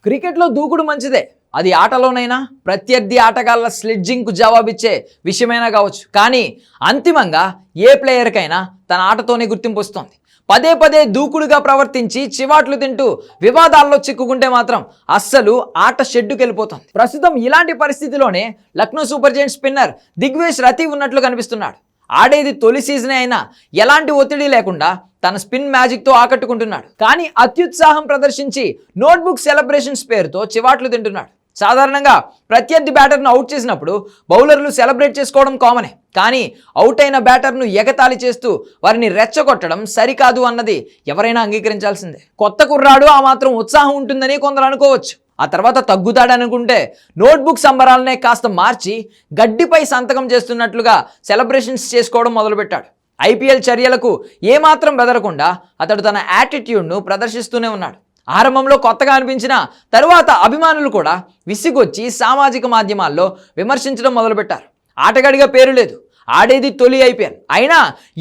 క్రికెట్లో దూకుడు మంచిదే, అది ఆటలోనైనా ప్రత్యర్థి ఆటగాళ్ల స్లెడ్జింగ్కు జవాబిచ్చే విషయమైనా కావచ్చు. కానీ అంతిమంగా ఏ ప్లేయర్కైనా తన ఆటతోనే గుర్తింపు వస్తుంది. పదే పదే దూకుడుగా ప్రవర్తించి చివాట్లు తింటూ వివాదాల్లో చిక్కుకుంటే మాత్రం అస్సలు ఆట షెడ్డుకి వెళ్ళిపోతుంది. ప్రస్తుతం ఇలాంటి పరిస్థితిలోనే Lucknow Super Giants spinner Digvesh Rathi ఉన్నట్లు కనిపిస్తున్నాడు. ఆడేది తొలి సీజనే అయినా ఎలాంటి ఒత్తిడి లేకుండా తన స్పిన్ మ్యాజిక్తో ఆకట్టుకుంటున్నాడు. కానీ అత్యుత్సాహం ప్రదర్శించి నోట్బుక్ సెలబ్రేషన్స్ పేరుతో చివాట్లు తింటున్నాడు. సాధారణంగా ప్రత్యర్థి బ్యాటర్ను అవుట్ చేసినప్పుడు బౌలర్లు సెలబ్రేట్ చేసుకోవడం కామనే. కానీ అవుట్ అయిన బ్యాటర్ను ఎగతాళి చేస్తూ వారిని రెచ్చగొట్టడం సరికాదు అన్నది ఎవరైనా అంగీకరించాల్సిందే. కొత్త కుర్రాడు ఆ మాత్రం ఉత్సాహం ఉంటుందని కొందరు అనుకోవచ్చు. ఆ తర్వాత తగ్గుతాడనుకుంటే నోట్బుక్ సంబరాలనే కాస్త మార్చి గడ్డిపై సంతకం చేస్తున్నట్లుగా సెలబ్రేషన్స్ చేసుకోవడం మొదలుపెట్టాడు. ఐపీఎల్ చర్యలకు ఏమాత్రం బెదరకుండా అతడు తన యాటిట్యూడ్ను ప్రదర్శిస్తూనే ఉన్నాడు. ఆరంభంలో కొత్తగా అనిపించిన తరువాత అభిమానులు కూడా విసిగొచ్చి సామాజిక మాధ్యమాల్లో విమర్శించడం మొదలుపెట్టారు. ఆటగాడిగా పేరు లేదు, ఆడేది తొలి ఐపీఎల్, అయినా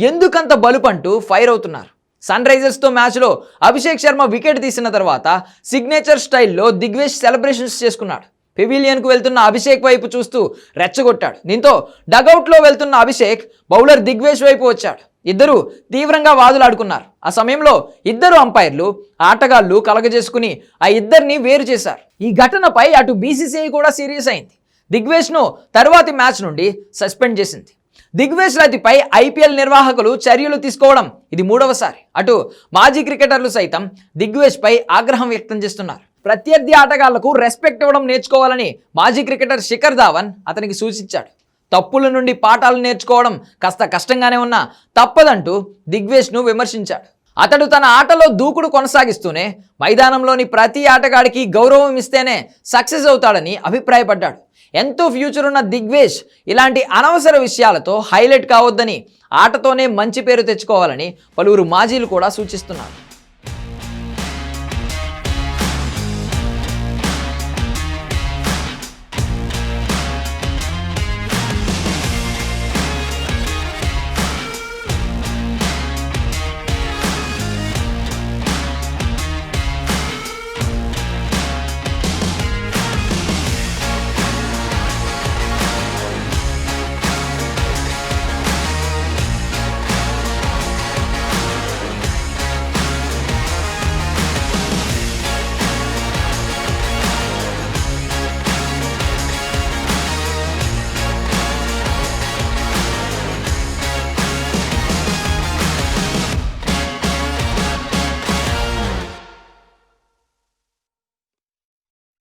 ఎందుకంత బలుపంటూ ఫైర్ అవుతున్నారు. సన్ రైజర్స్తో మ్యాచ్లో అభిషేక్ శర్మ వికెట్ తీసిన తర్వాత సిగ్నేచర్ స్టైల్లో దిగ్వేష్ సెలబ్రేషన్స్ చేసుకున్నాడు. పెవిలియన్కు వెళ్తున్న అభిషేక్ వైపు చూస్తూ రెచ్చగొట్టాడు. దీంతో డగౌట్లో వెళ్తున్న అభిషేక్ బౌలర్ దిగ్వేష్ వైపు వచ్చాడు. ఇద్దరు తీవ్రంగా వాదులాడుకున్నారు. ఆ సమయంలో ఇద్దరు అంపైర్లు ఆటగాళ్లు కలగజేసుకుని ఆ ఇద్దరిని వేరు చేశారు. ఈ ఘటనపై అటు బీసీసీఐ కూడా సీరియస్ అయింది. దిగ్వేష్ను తరువాతి మ్యాచ్ నుండి సస్పెండ్ చేసింది. దిగ్వేష్ రతిపై ఐపీఎల్ నిర్వాహకులు చర్యలు తీసుకోవడం ఇది మూడవసారి. అటు మాజీ క్రికెటర్లు సైతం దిగ్వేష్పై ఆగ్రహం వ్యక్తం చేస్తున్నారు. ప్రత్యర్థి ఆటగాళ్లకు రెస్పెక్ట్ ఇవ్వడం నేర్చుకోవాలని మాజీ క్రికెటర్ శిఖర్ ధావన్ అతనికి సూచించాడు. తప్పుల నుండి పాఠాలు నేర్చుకోవడం కాస్త కష్టంగానే ఉన్నా తప్పదంటూ దిగ్వేష్ను విమర్శించాడు. అతడు తన ఆటలో దూకుడు కొనసాగిస్తూనే మైదానంలోని ప్రతి ఆటగాడికి గౌరవం ఇస్తేనే సక్సెస్ అవుతాడని అభిప్రాయపడ్డాడు. ఎంతో ఫ్యూచర్ ఉన్న దిగ్వేష్ ఇలాంటి అనవసర విషయాలతో హైలైట్ కావద్దని, ఆటతోనే మంచి పేరు తెచ్చుకోవాలని పలువురు మాజీలు కూడా సూచిస్తున్నారు.